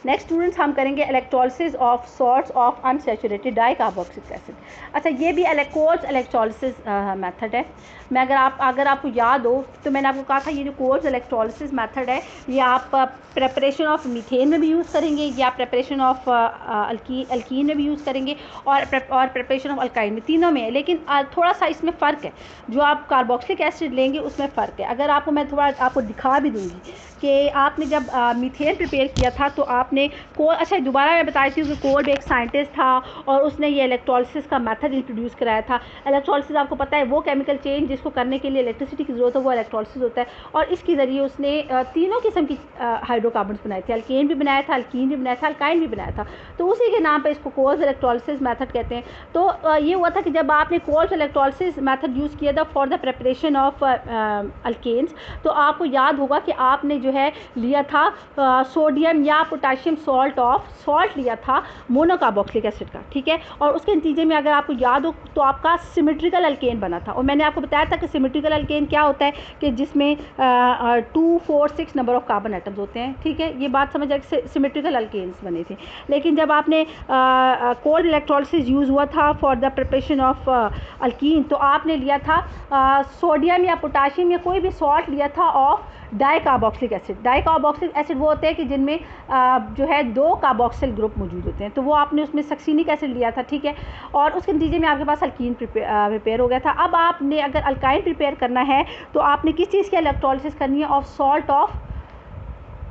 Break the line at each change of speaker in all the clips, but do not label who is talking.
Next students हम करेंगे electrolysis of salts of unsaturated dicarboxylic acid. अच्छा, ये भी कोर्स इलेक्ट्रोलिसिस मेथड है। मैं अगर आपको याद हो तो मैंने आपको कहा था ये जो कोर्स इलेक्ट्रोलिसिस मेथड है ये आप प्रेपरेशन ऑफ मीथेन में भी यूज़ करेंगे, या प्रेपरेशन ऑफ अल्कीन में भी यूज़ करेंगे, और प्रेपरेशन ऑफ अल्काइन में, तीनों में है। लेकिन थोड़ा सा इसमें फ़र्क है, जो आप कार्बोक्सिलिक एसिड लेंगे उसमें फ़र्क है। अगर आपको मैं थोड़ा आपको दिखा भी दूँगी कि आपने जब मीथेन प्रिपेयर किया था तो आपने अच्छा दोबारा मैं बताती हूँ कि कोल एक साइंटिस्ट था और उसने ये इलेक्ट्रोलिसिस का मेथड इंट्रोड्यूस कराया था। इलेक्ट्रोलिसिस आपको पता है वो केमिकल चेंज जिसको करने के लिए इलेक्ट्रिसिटी की ज़रूरत है, वो इलेक्ट्रोलिसिस होता है। और इसके ज़रिए उसने तीनों किस्म की हाइड्रोकार्बन्स बनाए थे, अल्केन भी बनाया था, अल्कीन भी बनाया था, अल्काइन भी बनाया था। तो उसी के नाम पर इसको कोल्स इलेक्ट्रोलिसिस मेथड कहते हैं। तो ये हुआ था कि जब आपने कोल्स इलेक्ट्रोलिसिस मेथड यूज़ किया था for the preparation of alkenes, तो आपको याद होगा कि आपने जो है लिया था सोडियम या पोटाशियम सॉल्ट लिया था मोनोकार्बोक्सिलिक एसिड का, ठीक है। और उसके नतीजे में अगर आपको याद हो तो आपका सिमेट्रिकल अल्केन बना था। और मैंने आपको बताया था कि सिमेट्रिकल अल्केन क्या होता है कि जिसमें 2, 4, 6 नंबर ऑफ कार्बन एटम्स होते हैं, ठीक है। ये बात समझ आए, सिमेट्रिकल अल्केन्स बने थे। लेकिन जब आपने कोल्ड इलेक्ट्रोलिसिस यूज़ हुआ था for the preparation of alkyne, तो आपने लिया था सोडियम या पोटाशियम या कोई भी सॉल्ट लिया था of dicarboxylic acid. Dicarboxylic acid वो होते हैं कि जिनमें जो है 2 कार्बोक्सिल ग्रुप मौजूद होते हैं। तो वो आपने उसमें सक्सीनिक एसिड लिया था, ठीक है। और उसके नतीजे में आपके पास अल्कीन प्रिपेयर हो गया था। अब आपने अगर अल्काइन प्रिपेयर करना है तो आपने किस चीज़ की इलेक्ट्रोलिसिस करनी है? Of salt of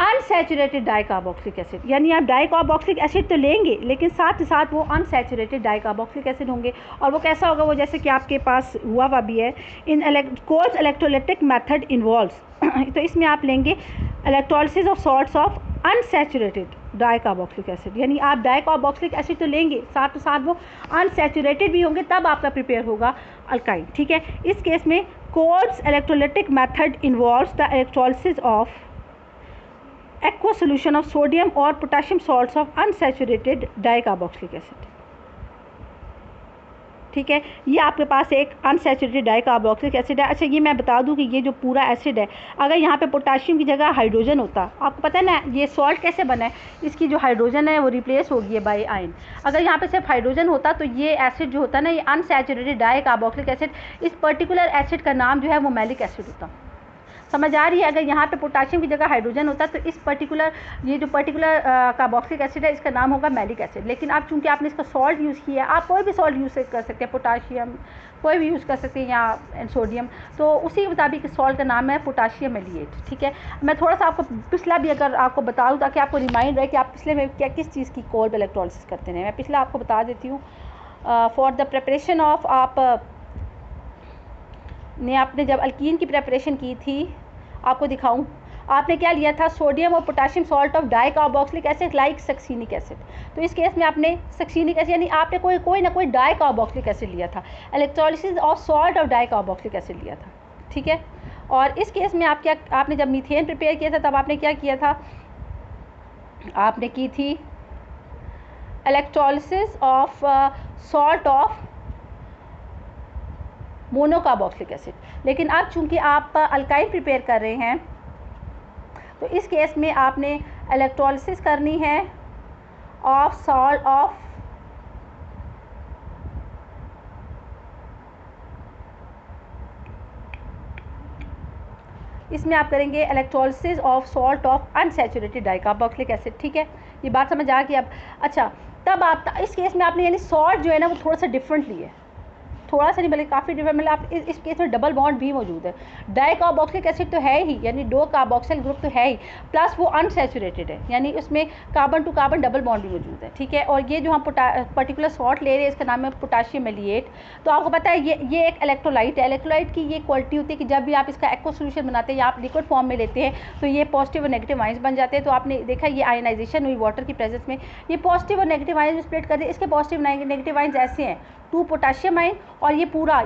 unsaturated dicarboxylic acid. यानी आप डाइकार्बोक्सिलिक एसिड तो लेंगे लेकिन साथ ही साथ वो अनसैचुरेटेड डाइकार्बोक्सिलिक एसिड होंगे। और वो कैसा होगा? वो जैसे कि आपके पास हुआ भी है इन कोल्स इलेक्ट्रोलिटिक मेथड इन्वॉल्व्स। तो इसमें आप लेंगे electrolysis of salts of unsaturated dicarboxylic acid. यानी आप डाइकार्बोक्सिलिक एसिड तो लेंगे, साथ ही साथ वो अनसैचुरेटेड भी होंगे, तब आपका प्रिपेयर होगा अल्काइन, ठीक है। इस केस में Kolbe's electrolytic method involves the electrolysis of aqua solution of sodium और potassium salts of unsaturated dicarboxylic acid, ठीक है। ये आपके पास एक अनसैचुरेटेड डाइकार्बोक्सिलिक एसिड है। अच्छा, ये मैं बता दूं कि ये जो पूरा एसिड है, अगर यहाँ पे पोटाशियम की जगह हाइड्रोजन होता, आपको पता है ना ये सॉल्ट कैसे बना है, इसकी जो हाइड्रोजन है वो रिप्लेस हो गई है बाय आयन। अगर यहाँ पे सिर्फ हाइड्रोजन होता तो ये एसिड जो होता ना, ये अनसैचुरेटेड डाइकार्बोक्सिलिक एसिड, इस पर्टिकुलर एसिड का नाम जो है वो मैलिक एसिड होता। समझ आ रही है? अगर यहाँ पे पोटाशियम की जगह हाइड्रोजन होता तो इस पर्टिकुलर ये जो पर्टिकुलर कार्बोक्सिलिक एसिड है इसका नाम होगा मैलिक एसिड। लेकिन अब चूंकि आपने इसका सॉल्ट यूज़ किया है, आप कोई भी सॉल्ट यूज़ कर सकते हैं, पोटाशियम कोई भी यूज़ कर सकते हैं या सोडियम, तो उसी के मुताबिक इस सॉल्ट का नाम है पोटाशियम मेलिएट, ठीक है। मैं थोड़ा सा आपको पिछला भी अगर आपको बता दूँ ताकि आपको रिमाइंड रहे कि आप पिछले में क्या किस चीज़ की कोल्ड इलेक्ट्रोलिसिस करते हैं। मैं पिछला आपको बता देती हूँ। फॉर द प्रेपरेशन ऑफ आपने जब अल्कीन की प्रेपरेशन की थी, आपको दिखाऊं, आपने क्या लिया था? सोडियम और potassium salt of dicarboxylic acid like succinic acid. तो इस केस में आपने सक्सीनिक एसिड यानी आपने कोई ना कोई डाइकार्बोक्सिलिक एसिड लिया था, electrolysis of salt of dicarboxylic acid लिया था, ठीक है। और इस केस में आपने जब मीथेन प्रिपेयर किया था तब आपने क्या किया था? आपने की थी electrolysis of salt of monocarboxylic acid. लेकिन अब चूंकि आप अल्काइन प्रिपेयर कर रहे हैं तो इस केस में आपने इलेक्ट्रोलिसिस करनी है ऑफ सॉल्ट ऑफ इसमें आप करेंगे electrolysis of salt of unsaturated dicarboxylic acid, ठीक है। ये बात समझ आ गई अब? अच्छा, तब आप इस केस में आपने यानी सॉल्ट जो है ना वो थोड़ा सा डिफरेंट लिए, थोड़ा सा नहीं बल्कि काफ़ी डिफरेंट, मतलब आप इस केस में डबल बॉन्ड भी मौजूद है। डाइकार्बोक्सिलिक एसिड तो है ही, यानी 2 कार्बोक्सिल ग्रुप तो है ही, प्लस वो अनसैचुरेटेड है, यानी उसमें carbon to carbon double bond भी मौजूद है, ठीक है। और ये जो हम पर्टिकुलर सॉल्ट ले रहे हैं इसका नाम है पोटाशियम मेलिएट। तो आपको पता है ये एक इलेक्ट्रोलाइट है। इलेक्ट्रोलाइट की ये क्वालिटी होती है कि जब भी आप इसका एक्वा सोल्यूशन बनाते हैं या आप लिक्विड फॉर्म में लेते हैं तो ये पॉजिटिव और नेगेटिव आयंस बन जाते हैं। तो आपने देखा ये आयनाइजेशन हुई वाटर की प्रेजेंस में, ये पॉजिटिव और नेगेटिव आयंस स्प्लिट कर दे। इसके पॉजिटिव नेगेटिव आयंस ऐसे हैं, 2 पोटाशियम आयन और ये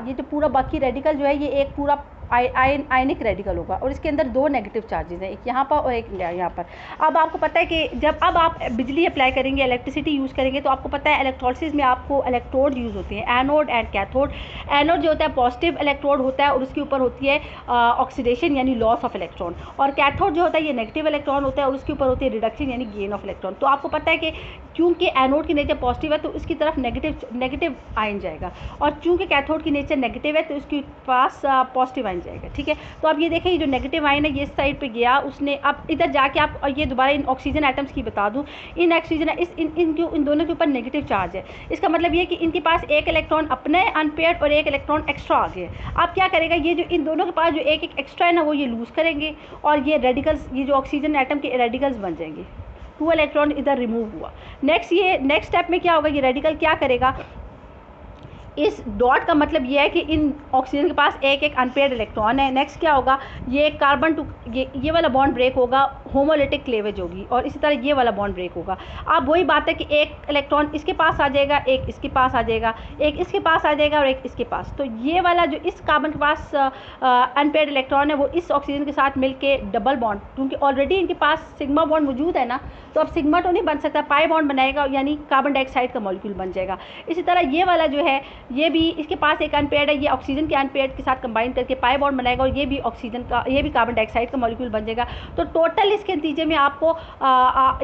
जो पूरा बाकी रेडिकल जो है ये एक पूरा आयनिक रेडिकल होगा और इसके अंदर दो नेगेटिव चार्जेस हैं, एक यहाँ पर और एक यहाँ पर। अब आपको पता है कि जब अब आप बिजली अप्लाई करेंगे, इलेक्ट्रिसिटी यूज़ करेंगे, तो आपको पता है इलेक्ट्रोलिसिस में आपको इलेक्ट्रोड यूज़ होते हैं, एनोड एंड कैथोड। एनोड जो होता है पॉजिटिव इलेक्ट्रोड होता है और उसके ऊपर होती है ऑक्सीडेशन यानी लॉस ऑफ इलेक्ट्रॉन, और कैथोड जो होता है ये नेगेटिव इलेक्ट्रॉन होता है और उसके ऊपर होती है रिडक्शन यानी गेन ऑफ इलेक्ट्रॉन। तो आपको पता है कि चूँकि एनोड की नेचर पॉजिटिव है तो इसकी तरफ नेगेटिव आयन जाएगा, और चूँकि कैथोड की नेचर नेगेटिव है तो इसके पास पॉजिटिव आयन जाएगा। ठीक है, तो अब ये देखें ये जो नेगेटिव आयन है ये इस साइड पे गया, उसने अब इधर जाके आप ये दोबारा इन ऑक्सीजन एटम्स की बता दूं, इन ऑक्सीजन इन दोनों के ऊपर नेगेटिव चार्ज है। इसका मतलब ये कि इनके पास एक इलेक्ट्रॉन अपने अनपेयर्ड और एक इलेक्ट्रॉन एक्स्ट्रा आ गया। अब क्या करेगा, ये जो इन दोनों के पास जो एक एक्स्ट्रा है ना वो ये लूज़ करेंगे और ये रेडिकल्स, ये जो ऑक्सीजन एटम के रेडिकल्स बन जाएंगे। 2 इलेक्ट्रॉन इधर रिमूव हुआ। नेक्स्ट स्टेप में क्या होगा, ये रेडिकल क्या करेगा, इस डॉट का मतलब ये है कि इन ऑक्सीजन के पास एक एक अनपेयर्ड इलेक्ट्रॉन है। नेक्स्ट क्या होगा, ये कार्बन टू ये वाला बॉन्ड ब्रेक होगा, होमोलिटिक क्लेवेज होगी, और इसी तरह ये वाला बॉन्ड ब्रेक होगा। अब वही बात है कि एक इलेक्ट्रॉन इसके पास आ जाएगा, एक इसके पास आ जाएगा, एक इसके पास आ जाएगा और एक इसके पास। तो ये वाला जो इस कार्बन के पास अनपेयर्ड इलेक्ट्रॉन है वो इस ऑक्सीजन के साथ मिलके डबल बॉन्ड, क्योंकि ऑलरेडी इनके पास सिग्मा बॉन्ड मौजूद है ना, तो अब सिग्मा तो नहीं बन सकता, पाई बॉन्ड बनाएगा यानी कार्बन डाइऑक्साइड का मॉलिक्यूल बन जाएगा। इसी तरह ये वाला जो है ये भी इसके पास एक अनपेयर्ड है, ये ऑक्सीजन के अनपेयर्ड के साथ कंबाइन करके पाई बॉन्ड बनाएगा और ये भी ऑक्सीजन का, ये भी कार्बन डाइऑक्साइड का मॉलिक्यूल बन जाएगा। तो टोटल इसके नतीजे में आपको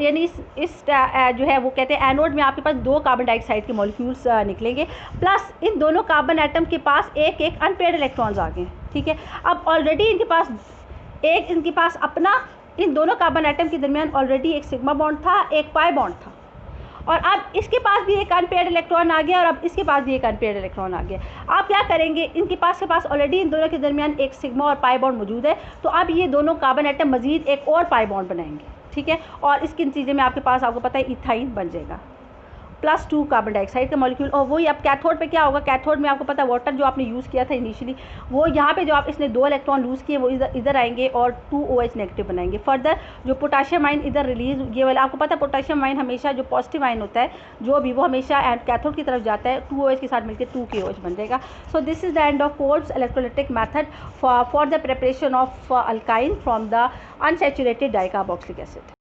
यानी इस जो है वो कहते हैं एनोड में आपके पास 2 कार्बन डाइऑक्साइड के मॉलिक्यूल्स निकलेंगे, प्लस इन दोनों कार्बन एटम के पास एक एक अनपेयर्ड इलेक्ट्रॉन्स आ गए। ठीक है, अब ऑलरेडी इनके पास अपना इन दोनों कार्बन एटम के दरमियान ऑलरेडी एक सिग्मा बॉन्ड था, एक पाई बॉन्ड था, और अब इसके पास भी एक अनपेयर्ड इलेक्ट्रॉन आ गया और अब इसके पास भी एक अनपेयर्ड इलेक्ट्रॉन आ गया। आप क्या करेंगे, इनके पास ऑलरेडी इन दोनों के दरमियान एक सिग्मा और पाई बॉन्ड मौजूद है, तो अब ये दोनों कार्बन एटम मजीद एक और पाई बॉन्ड बनाएंगे। ठीक है, और इसके नतीजे में आपके पास आपको पता है इथाइन बन जाएगा, +2 कार्बन डाइऑक्साइड का मॉलिक्यूल। और वही अब कैथोड पे क्या होगा, कैथोड में आपको पता है वाटर जो आपने यूज़ किया था इनिशियली, वो यहाँ पे जो आप इसने 2 इलेक्ट्रॉन लूज़ किए वो इधर आएंगे और 2 OH नेगेटिव बनाएंगे। फर्दर जो पोटाशियम आयन इधर रिलीज, ये वाला आपको पता है पोटाशियम आयन हमेशा जो पॉजिटिव आयन होता है जो भी वो हमेशा कैथोड की तरफ जाता है, 2 OH के साथ मिलकर 2 KOH बन जाएगा। So this is the end of Kolbe's electrolytic method for the preparation of alkyne from the unsaturated dicarboxylic acid.